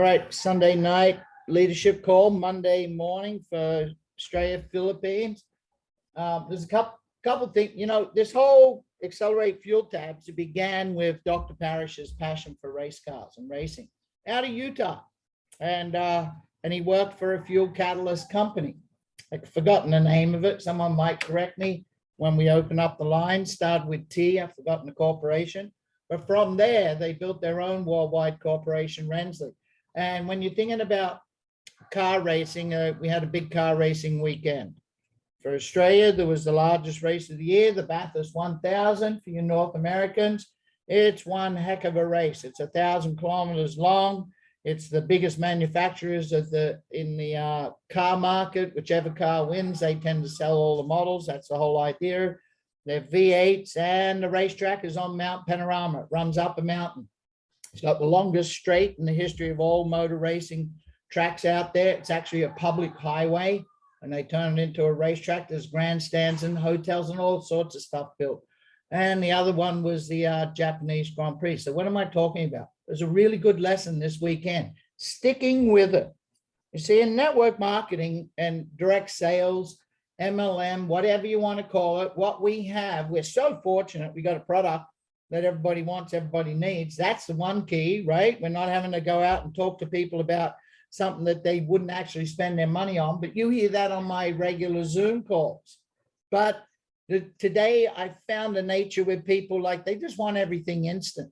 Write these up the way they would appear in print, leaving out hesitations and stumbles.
All right, Sunday night leadership call, Monday morning for Australia, Philippines. There's a couple things, this whole Accelerate Fuel Tabs, it began with Dr. Parrish's passion for race cars and racing out of Utah. And he worked for a fuel catalyst company. I've forgotten the name of it. Someone might correct me when we open up the line. Started with T, I've forgotten the corporation. But from there, they built their own worldwide corporation, Rensley. And when you're thinking about car racing, we had a big car racing weekend. For Australia, there was the largest race of the year, the Bathurst 1000 for you North Americans. It's one heck of a race. It's 1,000 kilometers long. It's the biggest manufacturers in the car market. Whichever car wins, they tend to sell all the models. That's the whole idea. They're V8s, and the racetrack is on Mount Panorama. It runs up a mountain. It's got the longest straight in the history of all motor racing tracks out there. It's actually a public highway, and they turn it into a racetrack. There's grandstands and hotels and all sorts of stuff built. And the other one was the Japanese Grand Prix. So what am I talking about? There's a really good lesson this weekend. Sticking with it. You see, in network marketing and direct sales, MLM, whatever you want to call it, what we have, we're so fortunate. We got a product that everybody wants, everybody needs. That's the one key, right? We're not having to go out and talk to people about something that they wouldn't actually spend their money on, but you hear that on my regular Zoom calls. But today I found a nature with people, like they just want everything instant.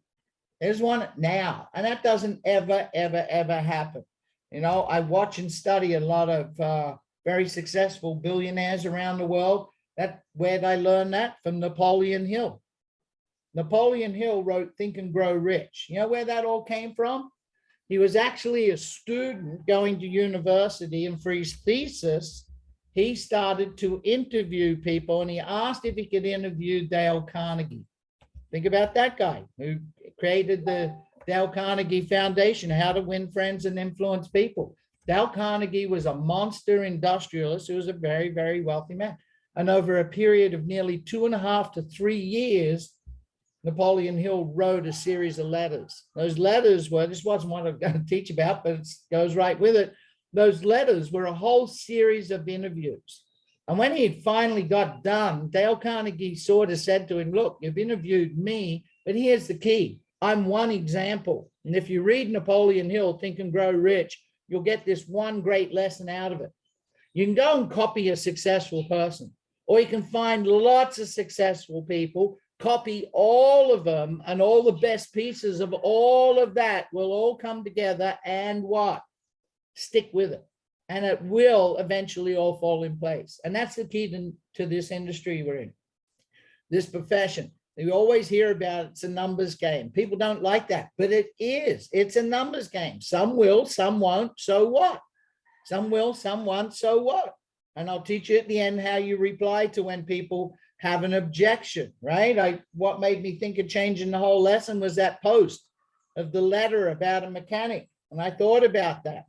They just want it now. And that doesn't ever happen. I watch and study a lot of very successful billionaires around the world. Where did I learn that? From Napoleon Hill. Napoleon Hill wrote Think and Grow Rich. You know where that all came from? He was actually a student going to university, and for his thesis, he started to interview people, and he asked if he could interview Dale Carnegie. Think about that guy who created the Dale Carnegie Foundation, how to win friends and influence people. Dale Carnegie was a monster industrialist who was a very, very wealthy man. And over a period of nearly 2.5 to 3 years, Napoleon Hill wrote a series of letters. Those letters were, this wasn't what I'm going to teach about, but it goes right with it. Those letters were a whole series of interviews. And when he had finally got done, Dale Carnegie sort of said to him, look, you've interviewed me, but here's the key. I'm one example. And if you read Napoleon Hill, Think and Grow Rich, you'll get this one great lesson out of it. You can go and copy a successful person, or you can find lots of successful people, copy all of them, and all the best pieces of all of that will all come together, and what? Stick with it. And it will eventually all fall in place. And that's the key to this industry we're in, this profession. You always hear about it's a numbers game. People don't like that, but it is. It's a numbers game. Some will, some won't, so what? Some will, some won't, so what? And I'll teach you at the end how you reply to when people have an objection, right? What made me think of changing the whole lesson was that post of the letter about a mechanic. And I thought about that.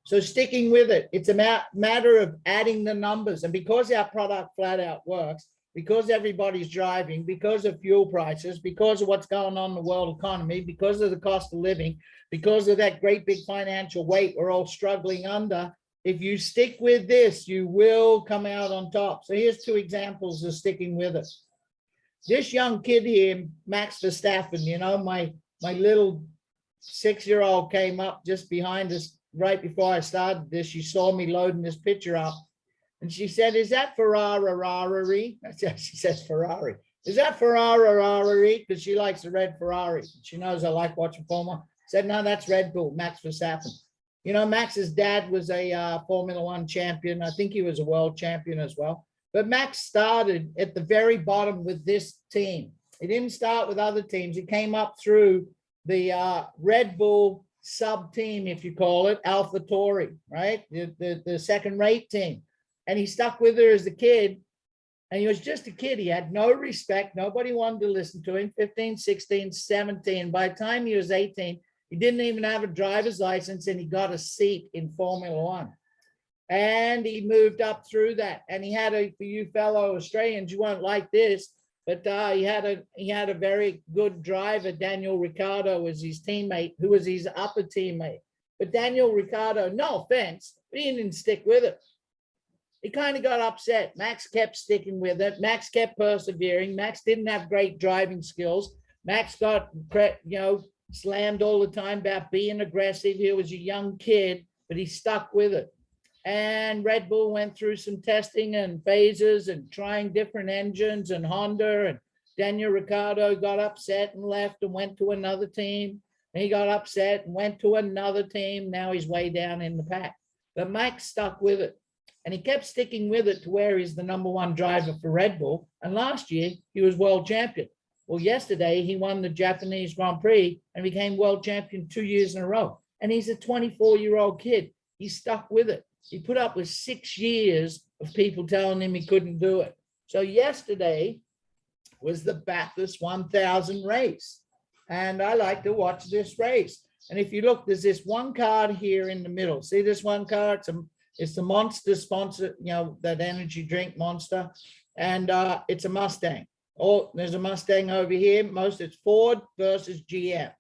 So sticking with it, it's a matter of adding the numbers. And because our product flat out works, because everybody's driving, because of fuel prices, because of what's going on in the world economy, because of the cost of living, because of that great big financial weight we're all struggling under, if you stick with this, you will come out on top. So here's 2 examples of sticking with it. This young kid here, Max Verstappen, my little 6-year-old came up just behind us right before I started this. She saw me loading this picture up, and she said, is that Ferrari? She says Ferrari. Is that Ferrari? Because she likes the red Ferrari. She knows I like watching Formula. I said, no, that's Red Bull, Max Verstappen. Max's dad was a Formula One champion. I think he was a world champion as well. But Max started at the very bottom with this team. He didn't start with other teams. He came up through the Red Bull sub team, if you call it, AlphaTauri, right? The second-rate team. And he stuck with her as a kid. And he was just a kid. He had no respect. Nobody wanted to listen to him. 15, 16, 17. By the time he was 18, he didn't even have a driver's license, and he got a seat in Formula One. And he moved up through that. And he had for you fellow Australians, you won't like this, but he had a very good driver. Daniel Ricciardo was his teammate, who was his upper teammate. But Daniel Ricciardo, no offense, but he didn't stick with it. He kind of got upset. Max kept sticking with it. Max kept persevering. Max didn't have great driving skills. Max got, slammed all the time about being aggressive. He was a young kid, but he stuck with it. And Red Bull went through some testing and phases and trying different engines, and Honda, and Daniel Ricciardo got upset and left and went to another team. And he got upset and went to another team. Now he's way down in the pack. But Max stuck with it. And he kept sticking with it to where he's the #1 driver for Red Bull. And last year, he was world champion. Well, yesterday, he won the Japanese Grand Prix and became world champion 2 years in a row. And he's a 24-year-old kid. He stuck with it. He put up with 6 years of people telling him he couldn't do it. So yesterday was the Bathurst 1000 race. And I like to watch this race. And if you look, there's this one car here in the middle. See this one car? It's the Monster sponsor, that energy drink Monster. And it's a Mustang. Oh, there's a Mustang over here. It's Ford versus GM.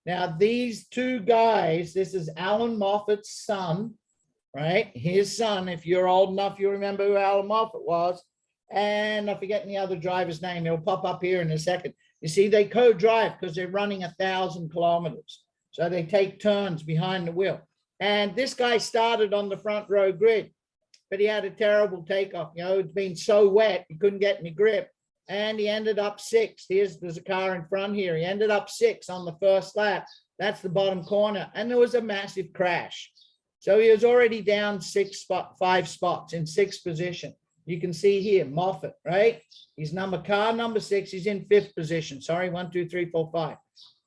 Now, these two guys, this is Alan Moffat's son, right? His son, if you're old enough, you remember who Alan Moffat was. And I'm forgetting the other driver's name. It'll pop up here in a second. You see, they co-drive because they're running 1,000 kilometers. So they take turns behind the wheel. And this guy started on the front row grid, but he had a terrible takeoff. It's been so wet, he couldn't get any grip. And he ended up 6th. There's a car in front here. He ended up 6th on the first lap. That's the bottom corner. And there was a massive crash. So he was already down 5 spots in 6th position. You can see here, Moffat, right? He's car number 6. He's in 5th position. Sorry, 1, 2, 3, 4, 5.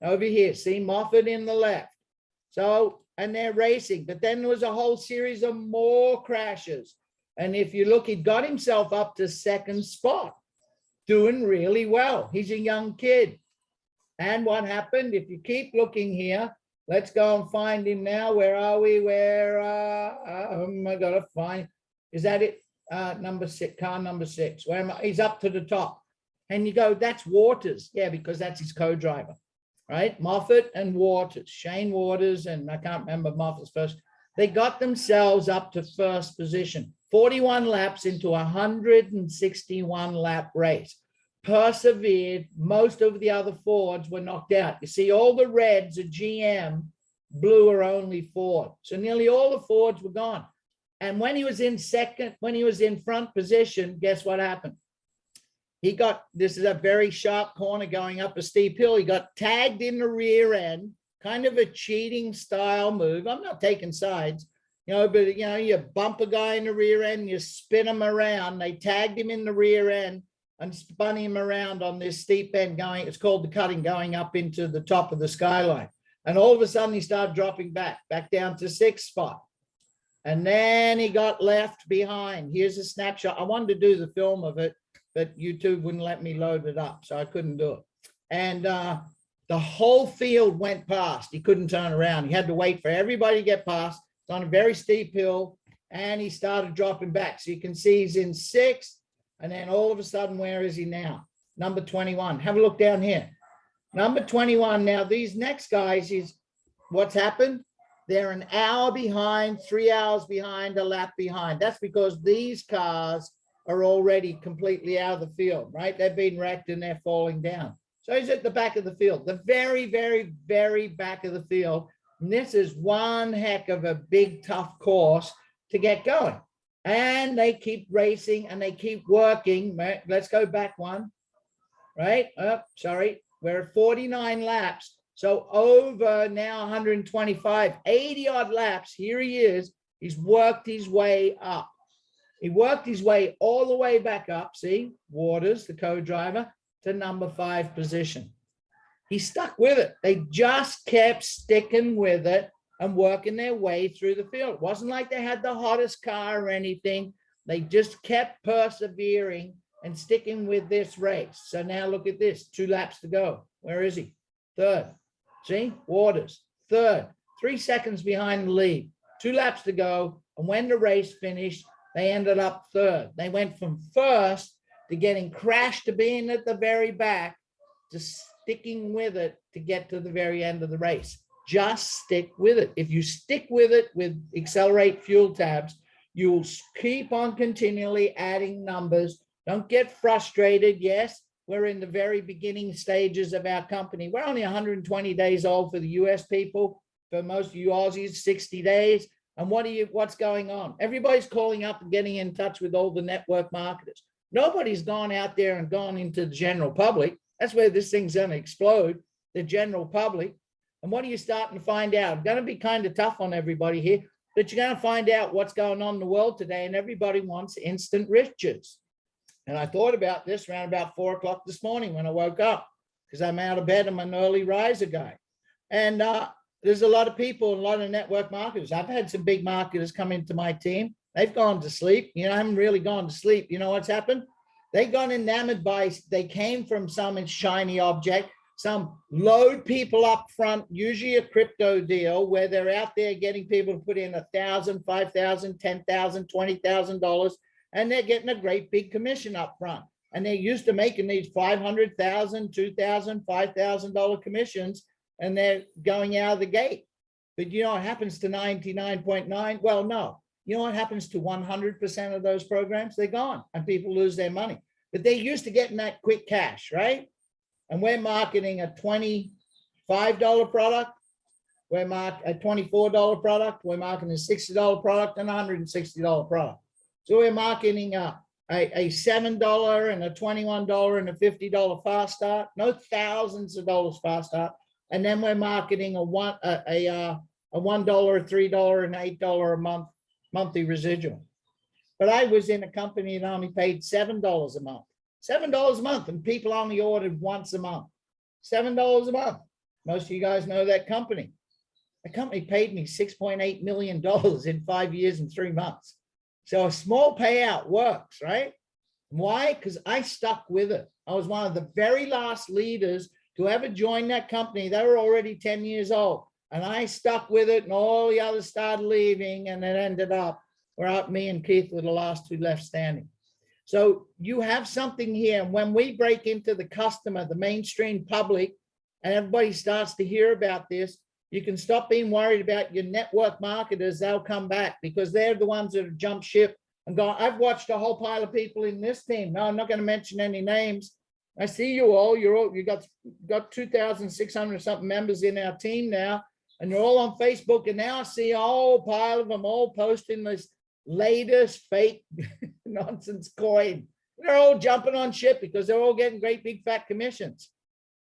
Over here, see Moffat in the left. So, and they're racing. But then there was a whole series of more crashes. And if you look, he got himself up to 2nd spot, doing really well. He's a young kid. And what happened? If you keep looking here, let's go and find him now. Where are we? I gotta find. Is that it? Number 6, car number 6. Where am I? He's up to the top. And you go, that's Waters. Yeah, because that's his co-driver, right? Moffat and Waters, Shane Waters, and I can't remember Moffat's first. They got themselves up to 1st position, 41 laps into a 161 lap race. Persevered. Most of the other Fords were knocked out. You see, all the reds are GM, blue are only Ford. So nearly all the Fords were gone. And when he was in front position, guess what happened? This is a very sharp corner going up a steep hill. He got tagged in the rear end, kind of a cheating style move. I'm not taking sides, but you bump a guy in the rear end, you spin him around. They tagged him in the rear end and spun him around on this steep end it's called the cutting, going up into the top of the skyline. And all of a sudden he started dropping back down to 6th spot. And then he got left behind. Here's a snapshot. I wanted to do the film of it, but YouTube wouldn't let me load it up, so I couldn't do it. And the whole field went past. He couldn't turn around. He had to wait for everybody to get past. It's on a very steep hill, and he started dropping back. So you can see he's in 6th, and then all of a sudden, where is he now? Number 21. Have a look down here. Number 21. Now, these next guys, what's happened? They're an hour behind, 3 hours behind, a lap behind. That's because these cars are already completely out of the field, right? They've been wrecked and they're falling down. So he's at the back of the field, the very, very, very back of the field. And this is one heck of a big, tough course to get going. And they keep racing and they keep working. Let's go back one, right? Oh, sorry. We're at 49 laps. So over now 125, 80 odd laps. Here he is. He's worked his way up. He worked his way all the way back up. See, Waters, the co-driver, to number 5 position. He stuck with it. They just kept sticking with it and working their way through the field. It wasn't like they had the hottest car or anything. They just kept persevering and sticking with this race. So now look at this, 2 laps to go. Where is he? 3rd. See, Waters, 3rd, 3 seconds behind the lead, 2 laps to go. And when the race finished, they ended up 3rd. They went from 1st to getting crashed to being at the very back to sticking with it to get to the very end of the race. Just stick with it. If you stick with it with Accelerate Fuel Tabs, you'll keep on continually adding numbers. Don't get frustrated. Yes, we're in the very beginning stages of our company. We're only 120 days old for the US people. For most of you Aussies, 60 days. And what's going on? Everybody's calling up and getting in touch with all the network marketers. Nobody's gone out there and gone into the general public. That's where this thing's going to explode, the general public. And what are you starting to find out? I'm going to be kind of tough on everybody here, but you're going to find out what's going on in the world today, and everybody wants instant riches. And I thought about this around about 4 o'clock this morning when I woke up, because I'm out of bed. I'm an early riser guy. And there's a lot of people, a lot of network marketers. I've had some big marketers come into my team. They've gone to sleep. You know, I haven't really gone to sleep. You know what's happened? They got enamored by, they came from some shiny object, some load people up front, usually a crypto deal where they're out there getting people to put in $1,000, $5,000, $10,000, $20,000, and they're getting a great big commission up front. And they're used to making these $500,000, $2,000, $5,000 commissions, and they're going out of the gate. But you know what happens to 99.9? Well, no. You know what happens to 100% of those programs? They're gone and people lose their money. But they're used to getting that quick cash, right? And we're marketing a $25 product. We're marketing a $24 product. We're marketing a $60 product and a $160 product. So we're marketing a $7 and a $21 and a $50 fast start. No thousands of dollars fast start. And then we're marketing a $1, $3, and $8 a month monthly residual. But I was in a company that only paid $7 a month. $7 a month, and people only ordered once a month. $7 a month. Most of you guys know that company. The company paid me $6.8 million in 5 years and 3 months. So a small payout works, right? Why? Because I stuck with it. I was one of the very last leaders to ever join that company. They were already 10 years old. And I stuck with it, and all the others started leaving, and it ended up where me and Keith were the last two left standing. So you have something here. And when we break into the customer, the mainstream public, and everybody starts to hear about this, you can stop being worried about your network marketers. They'll come back because they're the ones that have jumped ship and gone. I've watched a whole pile of people in this team. No, I'm not going to mention any names. I see you all. You got 2,600 something members in our team now, and you're all on Facebook. And now I see a whole pile of them all posting this latest fake nonsense coin. They're all jumping on ship because they're all getting great big fat commissions.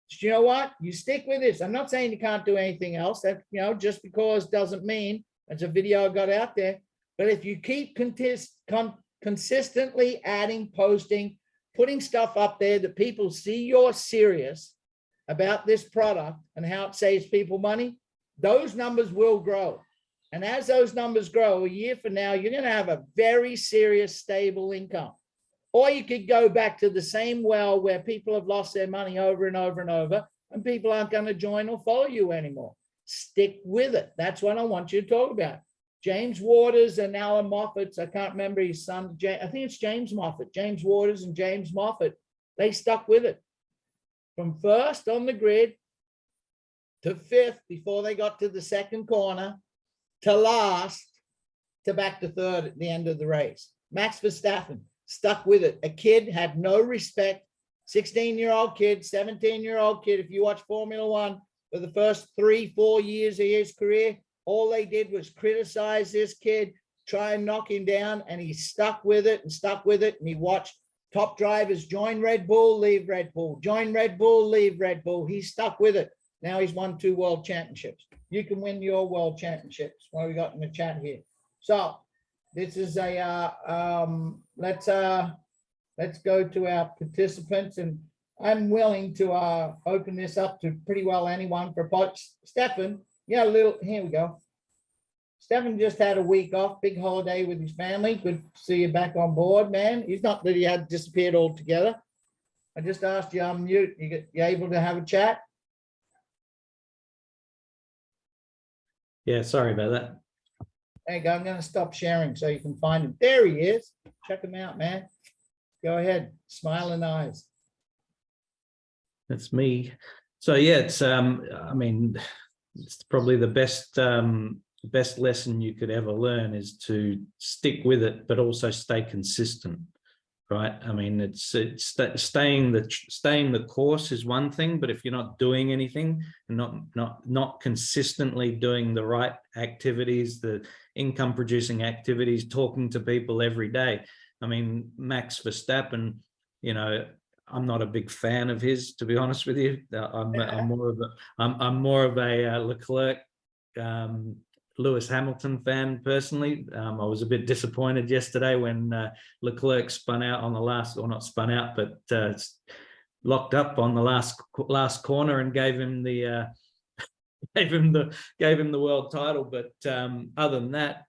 But you know what? You stick with this. I'm not saying you can't do anything else. That, you know, just because doesn't mean. That's a video I got out there. But if you keep consistently adding, posting, putting stuff up there that people see you're serious about this product and how it saves people money, those numbers will grow. And as those numbers grow, a year from now, you're going to have a very serious, stable income. Or you could go back to the same well where people have lost their money over and over and over, and people aren't going to join or follow you anymore. Stick with it. That's what I want you to talk about. James Waters and Alan Moffat's, I can't remember his son, I think it's James Moffat, James Waters and James Moffat, they stuck with it. From first on the grid to fifth before they got to the second corner, to last, to back to third at the end of the race. Max Verstappen stuck with it. A kid had no respect, 16-year-old kid, 17-year-old kid. If you watch Formula One for the first 3-4 years of his career, all they did was criticize this kid, try and knock him down, and he stuck with it and stuck with it. And he watched top drivers join Red Bull, leave Red Bull, join Red Bull, leave Red Bull. He stuck with it. Now he's won 2 world championships. You can win your world championships. What we got in the chat here? So this is a let's go to our participants, and I'm willing to open this up to pretty well anyone for Stefan. Yeah, here we go. Stefan just had a week off, big holiday with his family. Good to see you back on board, man. He's not that he had disappeared altogether. I just asked you unmute. You able to have a chat? Yeah, sorry about that. There you go. I'm going to stop sharing so you can find him. There he is. Check him out, man. Go ahead. Smiling eyes. That's me. So yeah, it's I mean, it's probably the best lesson you could ever learn is to stick with it, but also stay consistent. Right. I mean, it's staying the course is one thing, but if you're not doing anything and not consistently doing the right activities, the income producing activities, talking to people every day. I mean, Max Verstappen, you know, I'm not a big fan of his, to be honest with you. I'm more of a Leclerc, Lewis Hamilton fan personally. I was a bit disappointed yesterday when Leclerc spun out on the last, or not spun out, but locked up on the last corner and gave him the world title. But other than that,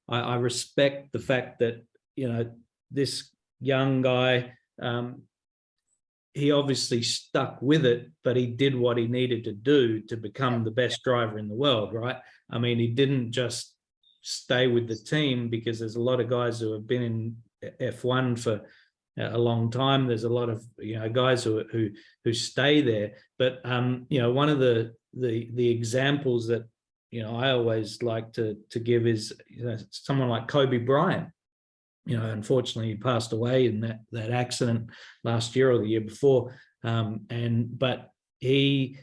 I respect the fact that, you know, this young guy, he obviously stuck with it, but he did what he needed to do to become the best driver in the world, right? I mean, he didn't just stay with the team, because there's a lot of guys who have been in F1 for a long time. There's a lot of, you know, guys who stay there. But you know, one of the examples that, you know, I always like to give is, you know, someone like Kobe Bryant. You know, unfortunately, he passed away in that accident last year or the year before. But he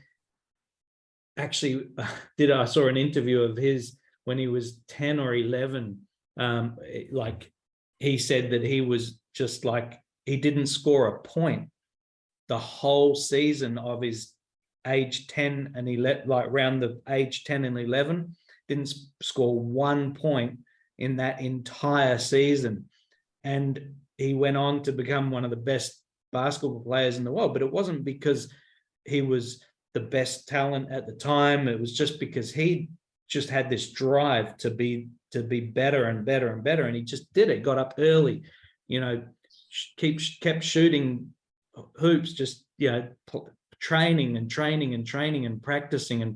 actually I saw an interview of his when he was 10 or 11. Like, he said that he was just like, he didn't score a point the whole season of his age 10 and 11, like around the age 10 and 11, didn't score 1 point in that entire season. And he went on to become one of the best basketball players in the world. But it wasn't because he was the best talent at the time. It was just because he just had this drive to be better and better and better. And he just did it, got up early, you know, kept shooting hoops, just, you know, training and practicing.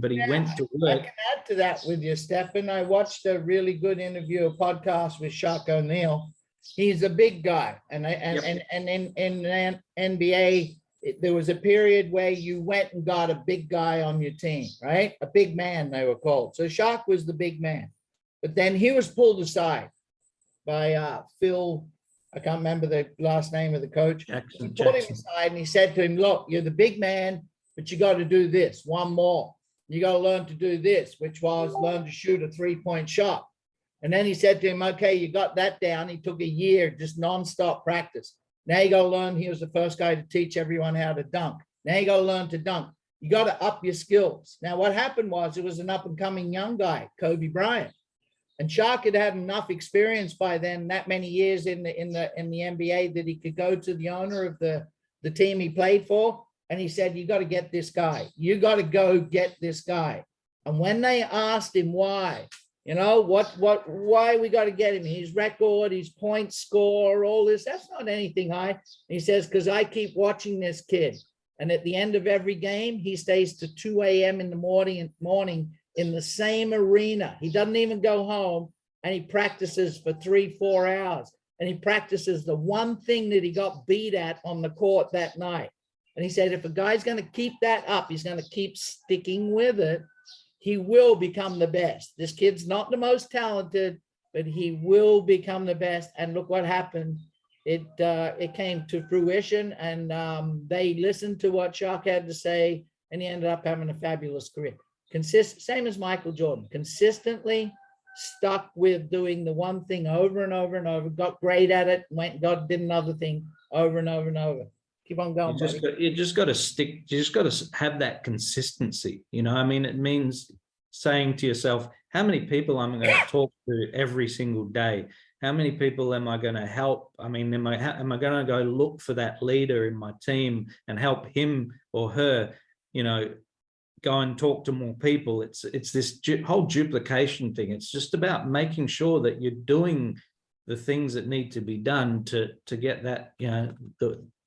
But he went to work. I can add to that with you, Stefan. I watched a really good interview, a podcast with Shaq O'Neal. He's a big guy, and in NBA, there was a period where you went and got a big guy on your team, right? A big man, they were called. So Shaq was the big man, but then he was pulled aside by Phil. I can't remember the last name of the coach. He pulled him aside and he said to him, "Look, you're the big man, but you got to do this one more. You got to learn to do this," which was learn to shoot a 3-point shot. And then he said to him, "Okay, you got that down." He took a year, just nonstop practice. Now you got to learn. He was the first guy to teach everyone how to dunk. Now you got to learn to dunk. You got to up your skills. Now what happened was, it was an up and coming young guy, Kobe Bryant, and Shaq had had enough experience by then, that many years in the NBA, that he could go to the owner of the team he played for, and he said, "You got to get this guy. You got to go get this guy." And when they asked him why, you know, why we got to get him? His record, his point score, all this, that's not anything high. He says, "Because I keep watching this kid. And at the end of every game, he stays to 2 a.m. in the morning in the same arena. He doesn't even go home, and he practices for 3-4 hours. And he practices the one thing that he got beat at on the court that night." And he said, if a guy's going to keep that up, he's going to keep sticking with it, he will become the best. This kid's not the most talented, but he will become the best. And look what happened. It came to fruition, and they listened to what Shaq had to say, and he ended up having a fabulous career. Same as Michael Jordan, consistently stuck with doing the one thing over and over and over, got great at it, went and did another thing over and over and over. Keep on going. You just got to stick. You just got to have that consistency. You know, I mean, it means saying to yourself, how many people am I going to talk to every single day? How many people am I going to help? I mean, am I going to go look for that leader in my team and help him or her, you know, go and talk to more people? It's this whole duplication thing. It's just about making sure that you're doing the things that need to be done to get that, you know,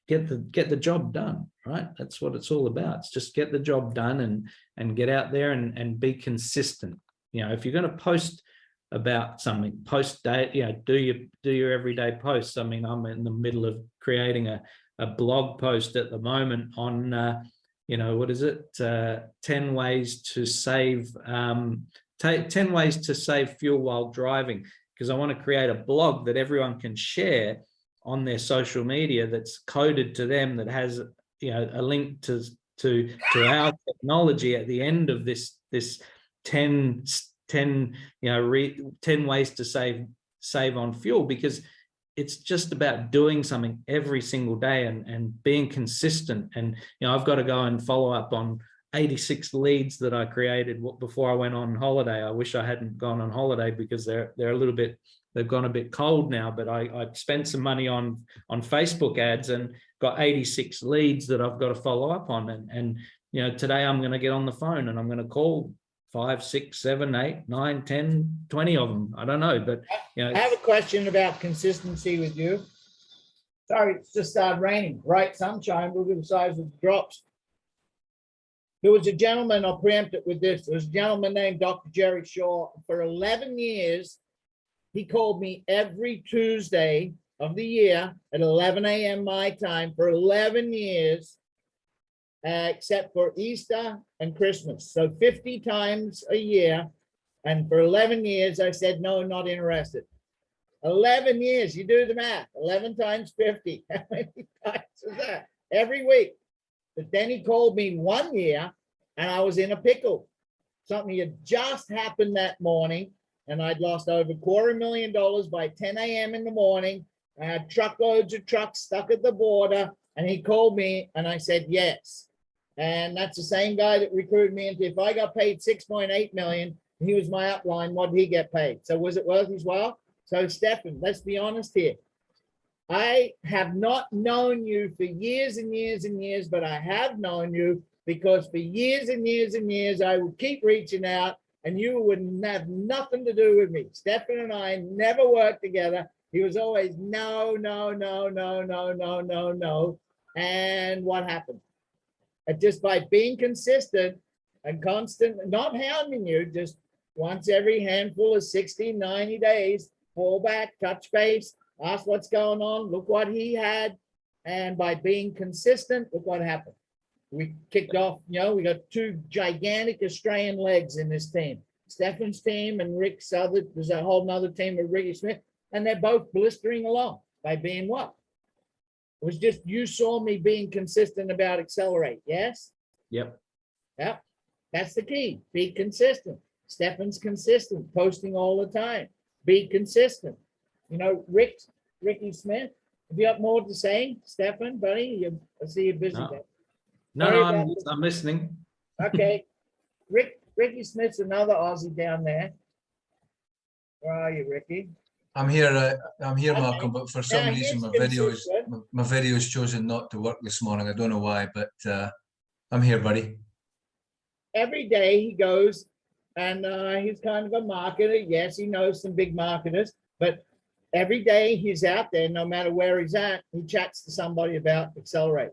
get the job done, right? That's what it's all about. It's just get the job done and get out there and be consistent. You know, if you're going to post about something, post day, you know, do your everyday posts. I mean, I'm in the middle of creating a blog post at the moment on what is it? 10 ways to save 10 ways to save fuel while driving, because I want to create a blog that everyone can share on their social media that's coded to them, that has a link to our technology at the end of this 10 ways to save on fuel, because it's just about doing something every single day and being consistent. And I've got to go and follow up on 86 leads that I created before I went on holiday. I wish I hadn't gone on holiday, because they're a little bit, they've gone a bit cold now, but I spent some money on Facebook ads and got 86 leads that I've got to follow up on. And today I'm going to get on the phone and I'm going to call 5, 6, 7, 8, 9, 10, 20 of them. I don't know, but I have a question about consistency with you. Sorry, it's just started raining. Bright sunshine. Look at the size of the drops. There was a gentleman, I'll preempt it with this. There was a gentleman named Dr. Jerry Shaw. For 11 years, he called me every Tuesday of the year at 11 a.m. my time for 11 years, except for Easter and Christmas. So 50 times a year. And for 11 years, I said, no, not interested. 11 years, you do the math. 11 times 50. How many times is that? Every week. But then he called me one year and I was in a pickle. Something had just happened that morning and I'd lost over $250,000 by 10 a.m. in the morning. I had truckloads of trucks stuck at the border and he called me and I said, yes. And that's the same guy that recruited me into, if I got paid 6.8 million, he was my upline, what did he get paid? So was it worth his while? So Stefan, let's be honest here. I have not known you for years and years and years, but I have known you because for years and years and years, I would keep reaching out and you would have nothing to do with me. Stefan and I never worked together. He was always no, no, no, no, no, no, no, no. And what happened? And just by being consistent and constant, not hounding you, just once every handful of 60, 90 days, fall back, touch base, ask what's going on, look what he had. And by being consistent, look what happened. We kicked off, we got two gigantic Australian legs in this team. Stefan's team and Rick's other, there's a whole nother team with Ricky Smith, and they're both blistering along by being what? It was just you saw me being consistent about Accelerate, yes? Yep. Yep. That's the key. Be consistent. Stefan's consistent, posting all the time. Be consistent. Ricky Smith, have you got more to say? Stefan, buddy, I see you're busy. No, I'm listening. Okay. Ricky Smith's another Aussie down there. Where are you, Ricky? I'm here, Malcolm, but for some reason my video's chosen not to work this morning. I don't know why, but I'm here, buddy. Every day he goes and he's kind of a marketer. Yes, he knows some big marketers, but every day he's out there, no matter where he's at, he chats to somebody about Accelerate.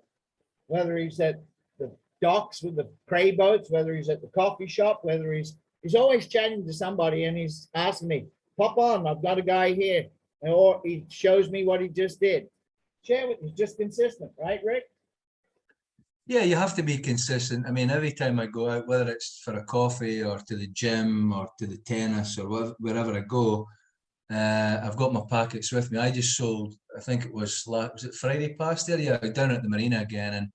Whether he's at the docks with the cray boats, whether he's at the coffee shop, whether he's always chatting to somebody and he's asking me, pop on, I've got a guy here. Or he shows me what he just did. Share with me, just consistent, right, Rick? Yeah, you have to be consistent. I mean, every time I go out, whether it's for a coffee or to the gym or to the tennis or wherever I go, I've got my packets with me. I just sold, I think it was it Friday past there? Yeah, down at the marina again. And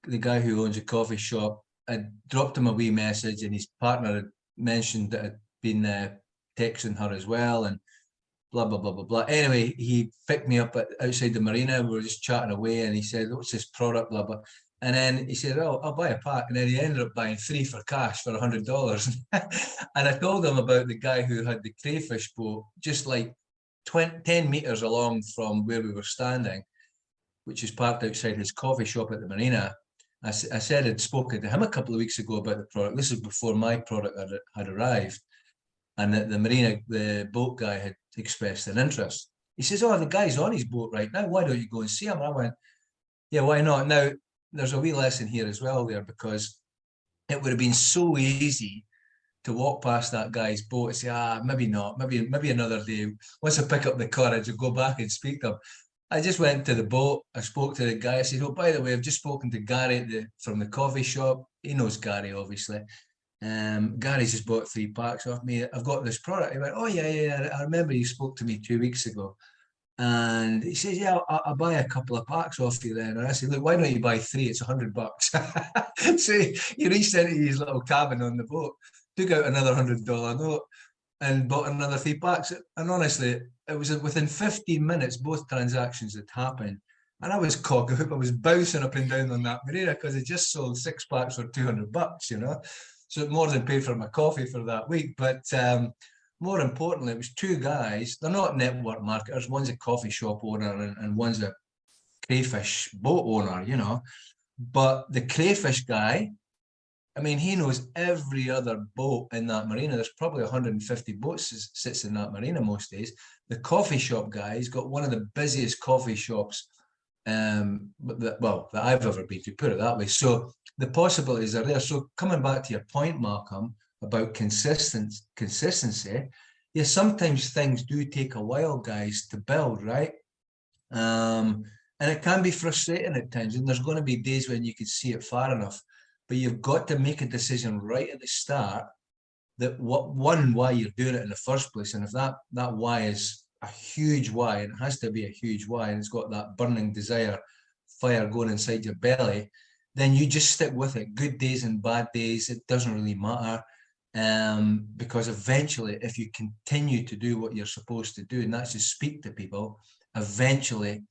the guy who owns a coffee shop, I dropped him a wee message and his partner had mentioned that I'd been texting her as well and blah, blah, blah, blah, blah. Anyway, he picked me up outside the marina. We were just chatting away and he said, what's this product, blah, blah. And then he said, oh, I'll buy a pack. And then he ended up buying 3 for cash for $100. And I told him about the guy who had the crayfish boat just like 10 meters along from where we were standing, which is parked outside his coffee shop at the marina. I said I'd spoken to him a couple of weeks ago about the product. This is before my product had arrived. And the marina, the boat guy had expressed an interest. He says, oh, the guy's on his boat right now. Why don't you go and see him? I went, yeah, why not? Now, there's a wee lesson here as well there, because it would have been so easy to walk past that guy's boat and say, maybe not, maybe another day. Once I pick up the courage, I'll go back and speak to him. I just went to the boat. I spoke to the guy. I said, "Oh, by the way, I've just spoken to Gary from the coffee shop. He knows Gary, obviously. Gary's just bought 3 packs off me. I've got this product." He went, "Oh yeah. I remember you spoke to me 2 weeks ago." And he says, "Yeah, I'll buy a couple of packs off you then." And I said, "Look, why don't you buy 3? It's $100. So he reached into his little cabin on the boat, took out another $100 note, and bought another 3 packs. And honestly, it was within 15 minutes, both transactions had happened. And I was cock I was bouncing up and down on that marina because I just sold 6 packs for $200, you know. So it more than paid for my coffee for that week. But more importantly, it was 2 guys. They're not network marketers. One's a coffee shop owner and one's a crayfish boat owner, you know. But the crayfish guy, I mean, he knows every other boat in that marina. There's probably 150 boats sits in that marina most days. The coffee shop guy, he's got one of the busiest coffee shops that I've ever been to, put it that way. So the possibilities are there. So coming back to your point, Malcolm, about consistency, yeah, sometimes things do take a while, guys, to build, right? And it can be frustrating at times, and there's going to be days when you can see it far enough, but you've got to make a decision right at the start that why you're doing it in the first place. And if that why is a huge why, and it has to be a huge why, and it's got that burning desire, fire going inside your belly, then you just stick with it. Good days and bad days, it doesn't really matter. Because eventually, if you continue to do what you're supposed to do, and that's just speak to people, eventually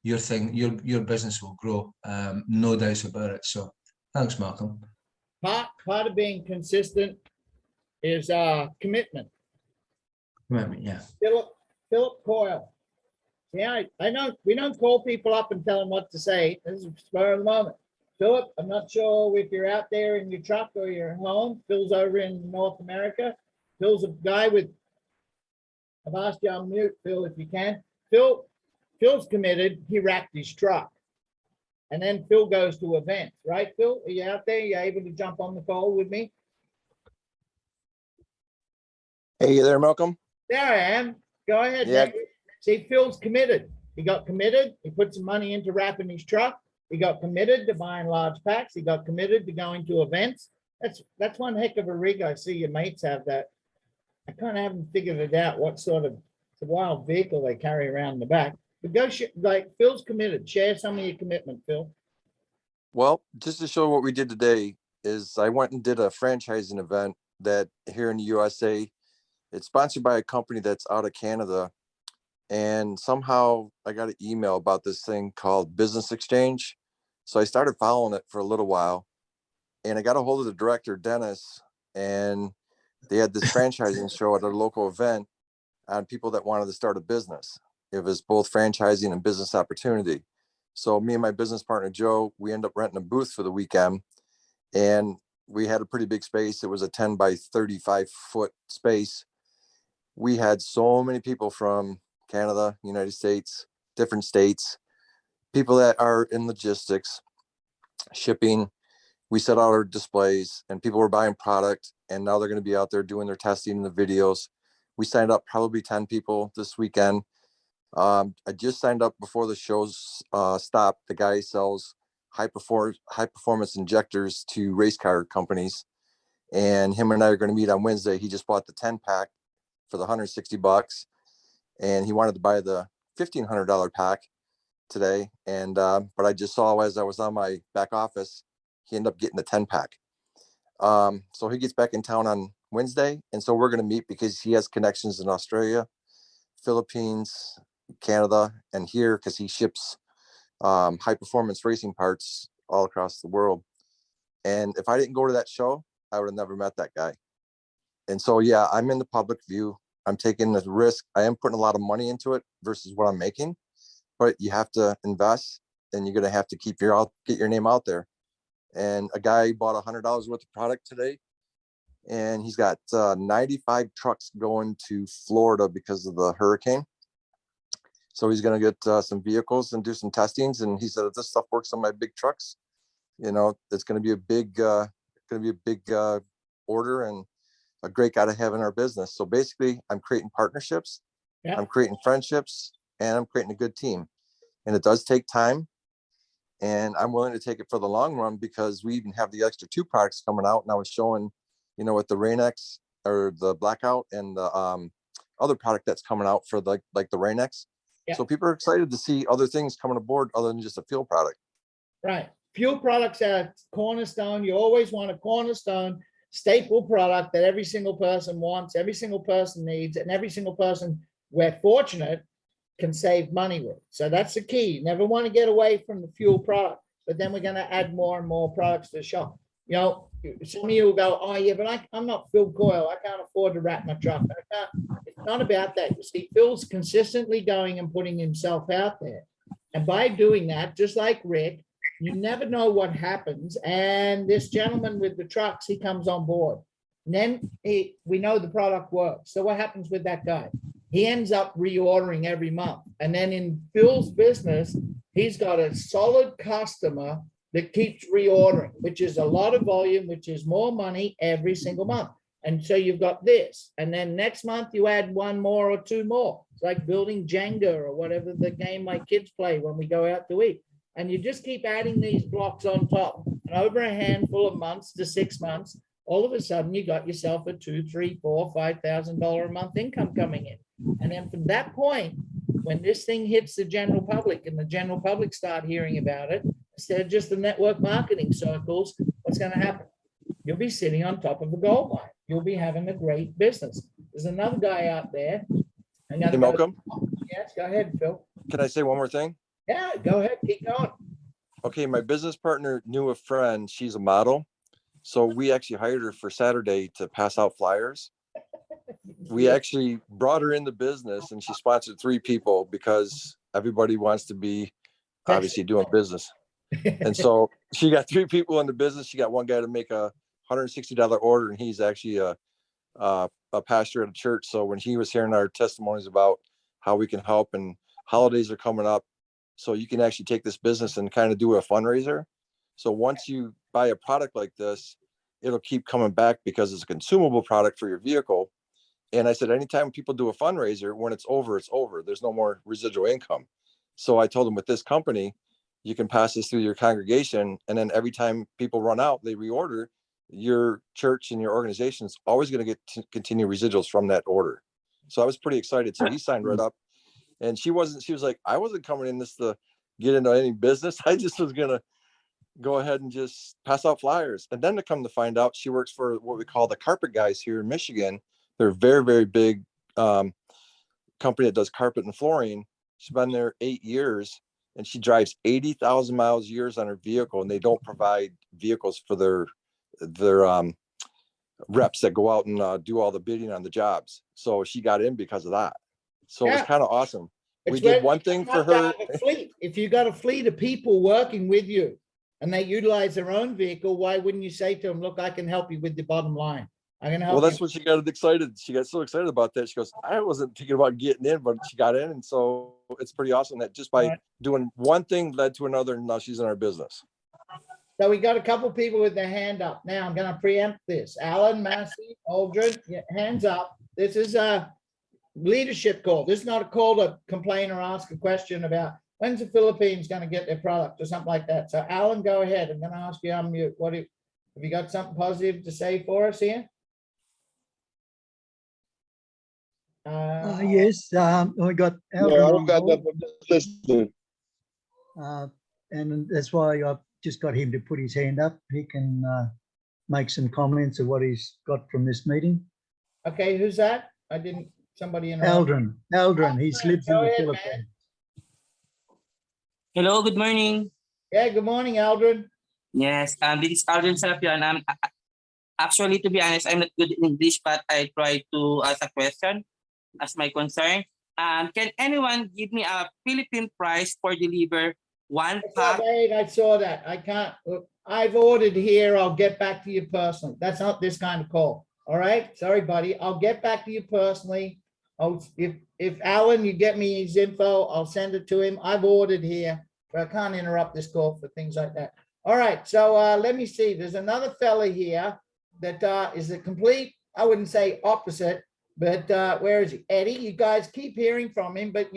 your business will grow. No doubts about it. So thanks, Malcolm. Part of being consistent is commitment. Commitment, yeah. Philip Coyle. Yeah, I know we don't call people up and tell them what to say. This is spur of the moment. Philip, I'm not sure if you're out there in your truck or you're home. Phil's over in North America. Phil's a guy with, I've asked you on mute, Phil, if you can. Phil's committed. He wrapped his truck. And then Phil goes to events, right, Phil? Are you out there? Are you able to jump on the call with me? Hey there, Malcolm. There I am. Go ahead. Yeah. David. See, Phil's committed. He got committed. He put some money into wrapping his truck. He got committed to buying large packs. He got committed to going to events. That's one heck of a rig. I see your mates have that. I kind of haven't figured it out what sort of, it's a wild vehicle they carry around in the back. But go, like Phil's committed. Share some of your commitment, Phil. Well, just to show what we did today is I went and did a franchising event that here in the USA. It's sponsored by a company that's out of Canada. And somehow I got an email about this thing called Business Exchange. So I started following it for a little while. And I got a hold of the director, Dennis, and they had this franchising show at a local event on people that wanted to start a business. It was both franchising and business opportunity. So me and my business partner, Joe, we ended up renting a booth for the weekend. And we had a pretty big space. It was a 10 by 35 foot space. We had so many people from Canada, United States, different states, people that are in logistics, shipping. We set out our displays and people were buying product, and now they're going to be out there doing their testing and the videos. We signed up probably 10 people this weekend. I just signed up before the shows stopped. The guy sells high performance injectors to race car companies, and him and I are going to meet on Wednesday. He just bought the 10 pack for the $160, and he wanted to buy the $1,500 pack today. And but I just saw as I was on my back office, he ended up getting the 10 pack. So he gets back in town on Wednesday, and so we're going to meet because he has connections in Australia, Philippines, Canada, and here because he ships high performance racing parts all across the world. And if I didn't go to that show, I would have never met that guy. And so, yeah, I'm in the public view. I'm taking the risk. I am putting a lot of money into it versus what I'm making, but you have to invest, and you're going to have to get your name out there. And a guy bought $100 worth of product today, and he's got 95 trucks going to Florida because of the hurricane. So he's going to get some vehicles and do some testings. And he said, if this stuff works on my big trucks, you know, it's going to be a big order and a great guy to have in our business. So basically I'm creating partnerships, I'm creating friendships, and I'm creating a good team. and it does take time. And I'm willing to take it for the long run because we even have the extra 2 products coming out. And I was showing, with the Rain-X or the Blackout and the other product that's coming out for like the Rain-X. Yeah. So people are excited to see other things coming aboard other than just a fuel product. Right. Fuel products are cornerstone. You always want a cornerstone staple product that every single person wants, every single person needs, and every single person, we're fortunate, can save money with. So that's the key. You never want to get away from the fuel product, but then we're going to add more and more products to the shop. Some of you will go, oh yeah, but I'm not Phil Coyle. I can't afford to wrap my truck. It's not about that. You see, Phil's consistently going and putting himself out there. And by doing that, just like Rick, you never know what happens. And this gentleman with the trucks, he comes on board. And then we know the product works. So what happens with that guy? He ends up reordering every month. And then in Phil's business, he's got a solid customer that keeps reordering, which is a lot of volume, which is more money every single month. And so you've got this. And then next month you add 1 more or 2 more. It's like building Jenga or whatever the game my kids play when we go out to eat. And you just keep adding these blocks on top. And over a handful of months to 6 months, all of a sudden you got yourself a $2,000, $3,000, $4,000, $5,000 a month income coming in. And then from that point, when this thing hits the general public and the general public start hearing about it, instead of just the network marketing circles, what's going to happen? You'll be sitting on top of a gold mine. You'll be having a great business. There's another guy out there. Hey, Malcolm. Yes, go ahead, Phil. Can I say one more thing? Yeah, go ahead. Keep going. Okay, my business partner knew a friend. She's a model. So we actually hired her for Saturday to pass out flyers. We actually brought her into business and she sponsored 3 people because everybody wants to be obviously doing business. And so she got 3 people in the business. She got one guy to make a $160 order, and he's actually a pastor at a church. So when he was hearing our testimonies about how we can help, and holidays are coming up, so you can actually take this business and kind of do a fundraiser. So once you buy a product like this, it'll keep coming back because it's a consumable product for your vehicle. And I said, anytime people do a fundraiser, when it's over, it's over. There's no more residual income. So I told them, with this company, you can pass this through your congregation. And then every time people run out, they reorder. Your church and your organization is always going to get to continue residuals from that order. So I was pretty excited. So he signed right up. And she was like, I wasn't coming in this to get into any business. I just was going to go ahead and just pass out flyers. And then to come to find out, she works for what we call the Carpet Guys here in Michigan. They're a very, very big company that does carpet and flooring. She's been there 8 years, and she drives 80,000 miles a year on her vehicle, and they don't provide vehicles for their reps that go out and do all the bidding on the jobs. So she got in because of that. So it was kind of awesome. We did one thing for her. If you got a fleet of people working with you and they utilize their own vehicle, why wouldn't you say to them, look, I can help you with the bottom line. I'm gonna help Well, that's what she got excited. She got so excited about that. She goes, I wasn't thinking about getting in, but she got in. And so it's pretty awesome that just by doing one thing led to another, and now she's in our business. So we got a couple people with their hand up. Now I'm going to preempt this. Alan, Massey, Aldrin, hands up. This is a leadership call. This is not a call to complain or ask a question about when's the Philippines going to get their product or something like that. So Alan, go ahead. I'm going to ask you on mute. Have you got something positive to say for us here? Yes, we got Aldrin on board. I'm just listening. And that's why I've just got him to put his hand up. He can make some comments of what he's got from this meeting. Okay, who's that? Somebody interrupt. Aldrin, he lives in the Philippines. Hello, good morning. Yeah, good morning, Aldrin. Yes, this is Aldrin Sarapian. Actually, to be honest, I'm not good in English, but I try to ask a question as my concern. Can anyone give me a Philippine price for deliver one pack? I saw that. I can't. I've ordered here. I'll get back to you personally. That's not this kind of call. All right. Sorry, buddy. I'll get back to you personally. If Alan, you get me his info, I'll send it to him. I've ordered here, but I can't interrupt this call for things like that. All right. So let me see. There's another fella here that is a complete, I wouldn't say opposite, but where is he? Eddie, you guys keep hearing from him, but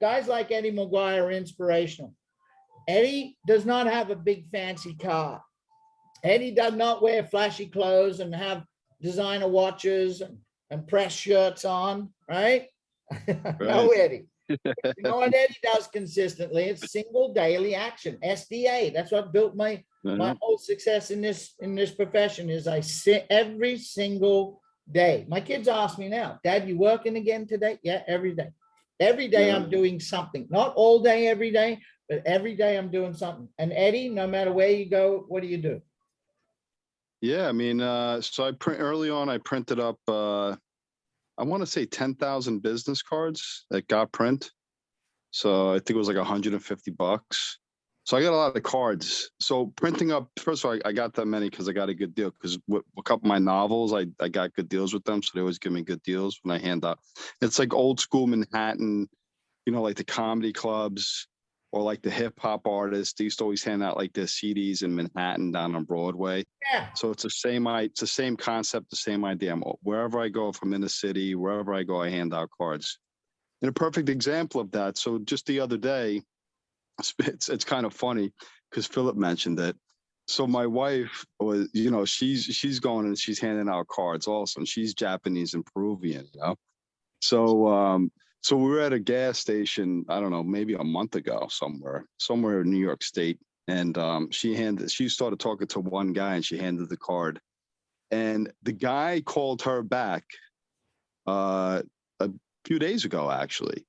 guys like Eddie Maguire are inspirational. Eddie does not have a big fancy car. Eddie does not wear flashy clothes and have designer watches and press shirts on, right? No, Eddie. You know what Eddie does consistently? It's single daily action, SDA. That's what built my whole success in this profession is I sit every single day. My kids ask me now, Dad, you working again today? Yeah, every day. Every day I'm doing something, not all day, every day, but every day I'm doing something. And Eddie, no matter where you go, what do you do? Yeah, I mean, so early on, I printed up, I want to say 10,000 business cards that got print. So I think it was like $150. So I got a lot of cards. So printing up, first of all, I got that many because I got a good deal. Because with a couple of my novels, I got good deals with them. So they always give me good deals when I hand out. It's like old school Manhattan, you know, like the comedy clubs or like the hip hop artists. They used to always hand out like their CDs in Manhattan down on Broadway. Yeah. So it's the same concept, the same idea. Wherever I go, if I'm in the city, wherever I go, I hand out cards. And a perfect example of that. So just the other day, it's kind of funny because Philip mentioned it. So my wife was, you know, she's going and she's handing out cards also, and she's Japanese and Peruvian, you know. So we were at a gas station, I don't know, maybe a month ago somewhere in New York State. And she started talking to one guy and she handed the card. And the guy called her back a few days ago, actually.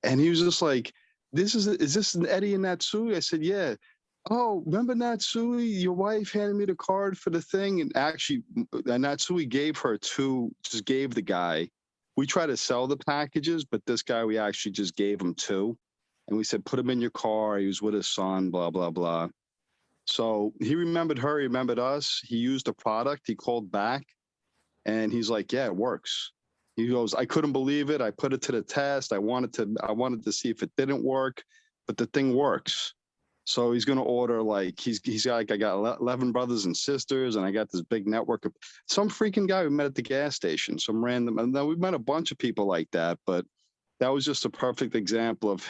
And he was just like, is this an Eddie and Natsui? I said, yeah. Oh, remember Natsui? Your wife handed me the card for the thing. And actually, Natsui gave the guy. We tried to sell the packages, but this guy, we actually just gave him 2. And we said, put him in your car. He was with his son, blah, blah, blah. So he remembered her, he remembered us. He used the product. He called back and he's like, yeah, it works. He goes, I couldn't believe it. I put it to the test. I wanted to see if it didn't work, but the thing works. So he's going to order he's like, I got 11 brothers and sisters and I got this big network of some freaking guy we met at the gas station, some random. And then we met a bunch of people like that, but that was just a perfect example of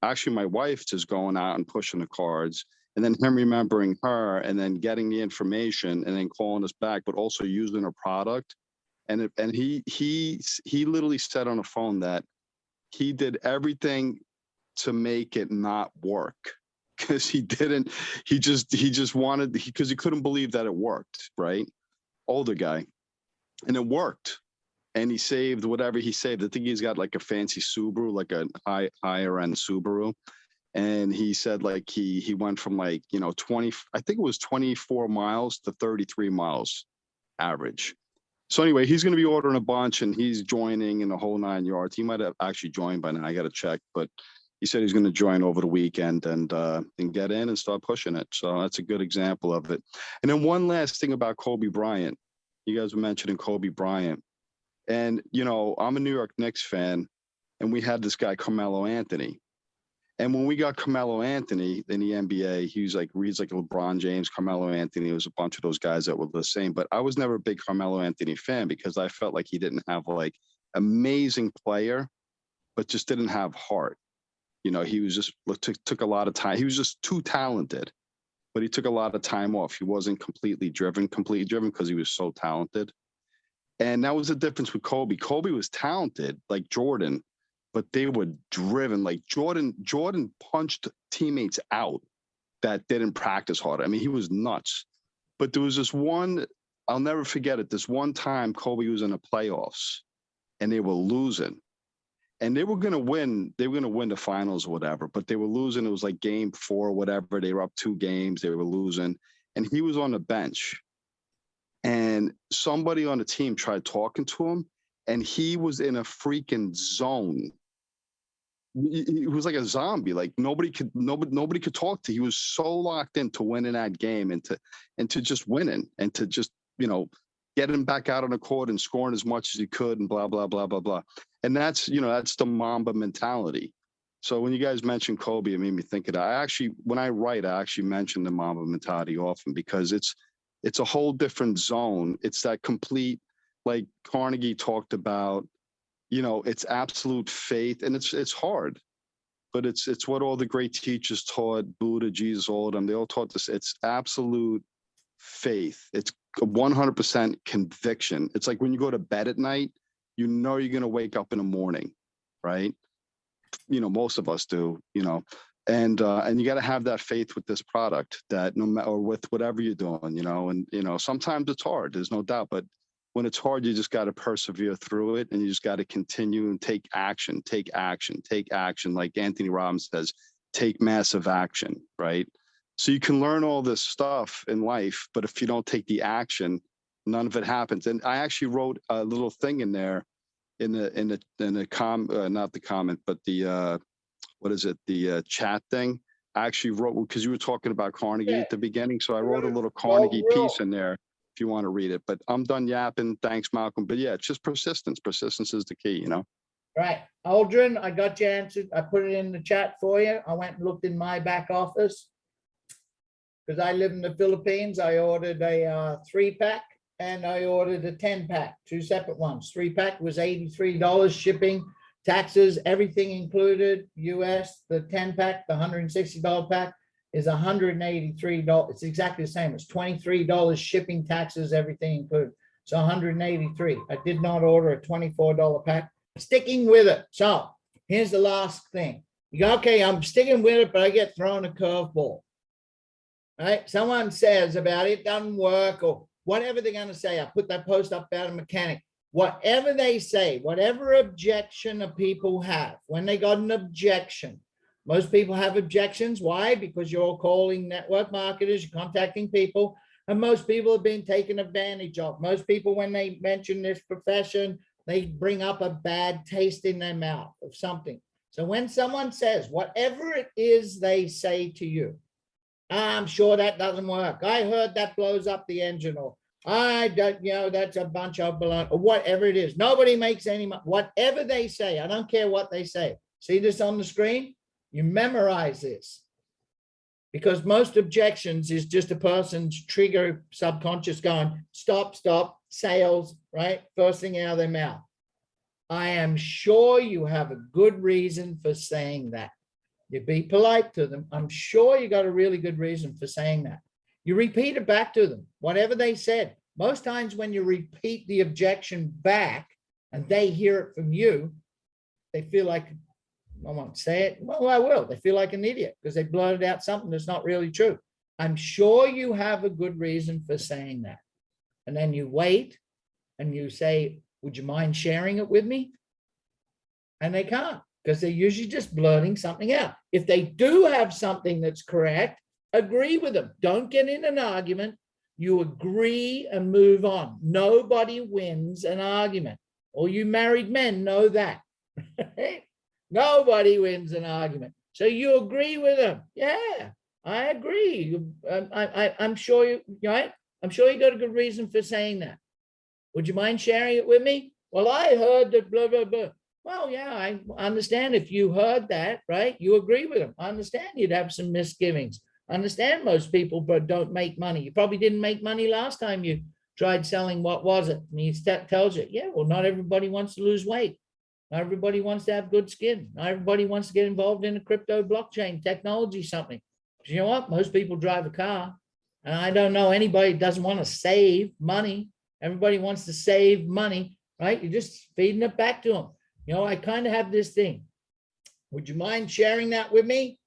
actually my wife just going out and pushing the cards and then him remembering her and then getting the information and then calling us back, but also using her product. And he literally said on the phone that he did everything to make it not work because he just wanted, because he couldn't believe that it worked, right? Older guy. And it worked. And he saved whatever he saved. I think he's got like a fancy Subaru, like a higher end Subaru. And he said like he went from like, 20, I think it was 24 miles to 33 miles average. So anyway, he's going to be ordering a bunch and he's joining in the whole 9 yards. He might have actually joined by now. I got to check, but he said he's going to join over the weekend and get in and start pushing it. So that's a good example of it. And then one last thing about Kobe Bryant. You guys were mentioning Kobe Bryant. And, I'm a New York Knicks fan and we had this guy, Carmelo Anthony. And when we got Carmelo Anthony in the NBA, he's like LeBron James, Carmelo Anthony. It was a bunch of those guys that were the same. But I was never a big Carmelo Anthony fan because I felt like he didn't have like amazing player, but just didn't have heart. He was just took a lot of time. He was just too talented, but he took a lot of time off. He wasn't completely driven because he was so talented. And that was the difference with Kobe. Kobe was talented like Jordan, but they were driven. Like Jordan punched teammates out that didn't practice hard. I mean, he was nuts. But there was this one, I'll never forget it. This one time Kobe was in the playoffs and they were losing. And they were going to win. They were going to win the finals or whatever, but they were losing. It was like game 4 or whatever. They were up 2 games. They were losing. And he was on the bench. And somebody on the team tried talking to him. And he was in a freaking zone. He was like a zombie. Like nobody could talk to. He was so locked into winning that game and to just winning and to just, get him back out on the court and scoring as much as he could and blah, blah, blah, blah, blah. And that's the Mamba mentality. So when you guys mentioned Kobe, it made me think of that. When I write, I actually mention the Mamba mentality often because it's a whole different zone. It's that complete, like Carnegie talked about, you know, it's absolute faith, and it's hard, but it's what all the great teachers taught, Buddha, Jesus, all of them, they all taught this. It's absolute faith. It's 100% conviction. It's like when you go to bed at night, you know you're going to wake up in the morning, right? You know, most of us do, you know, and you got to have that faith with this product, that no matter, or with whatever you're doing, you know, and, you know, sometimes it's hard, there's no doubt, but when it's hard, you just got to persevere through it, and you just got to continue and take action, take action, take action. Like Anthony Robbins says, take massive action, right? So you can learn all this stuff in life, but if you don't take the action, none of it happens. And I actually wrote a little thing in there in the not the comment, but the what is it, the chat thing. I actually wrote, because you were talking about Carnegie at the beginning, so I wrote a little Carnegie piece in there if you want to read it. But I'm done yapping. Thanks, Malcolm. But yeah, it's just persistence. Persistence is the key, you know. Right, Aldrin, I got you answered. I put it in the chat for you. I went and looked in my back office. Because I live in the Philippines, I ordered a 3-pack and I ordered a 10-pack, 2 separate ones. 3-pack was $83 shipping, taxes, everything included, US. The 10-pack, the $160 pack is $183. It's exactly the same. It's $23 shipping, taxes, everything included. So $183. I did not order a $24 pack. Sticking with it. So here's the last thing. You go, okay, I'm sticking with it, but I get thrown a curveball. Right? Someone says about it doesn't work, or whatever they're going to say. I put that post up about a mechanic. Whatever they say, whatever objection people have, when they got an objection, most people have objections. Why? Because you're calling network marketers, you're contacting people, and most people have been taken advantage of. Most people, when they mention this profession, they bring up a bad taste in their mouth of something. So when someone says, whatever it is they say to you, I'm sure that doesn't work. I heard that blows up the engine, or I don't, you know, that's a bunch of baloney, or whatever it is. Nobody makes any money. Whatever they say, I don't care what they say. See this on the screen? You memorize this, because most objections is just a person's trigger subconscious going, stop, sales, right? First thing out of their mouth. I am sure you have a good reason for saying that. You be polite to them. I'm sure you got a really good reason for saying that. You repeat it back to them, whatever they said. Most times when you repeat the objection back and they hear it from you, they feel like, I won't say it. Well, I will. They feel like an idiot because they blurted out something that's not really true. I'm sure you have a good reason for saying that. And then you wait and you say, would you mind sharing it with me? And they can't, because they're usually just blurting something out. If they do have something that's correct, agree with them. Don't get in an argument. You agree and move on. Nobody wins an argument. All you married men know that. Nobody wins an argument. So you agree with them. Yeah, I agree. I'm sure you, right? I'm sure you got a good reason for saying that. Would you mind sharing it with me? Well, I heard that blah, blah, blah. Well, yeah, I understand if you heard that, right? You agree with them. I understand you'd have some misgivings. I understand most people but don't make money. You probably didn't make money last time you tried selling. What was it? And he tells you, yeah, well, not everybody wants to lose weight. Not everybody wants to have good skin. Not everybody wants to get involved in a crypto blockchain technology something. But you know what? Most people drive a car. And I don't know anybody that doesn't want to save money. Everybody wants to save money, right? You're just feeding it back to them. You know, I kind of have this thing. Would you mind sharing that with me?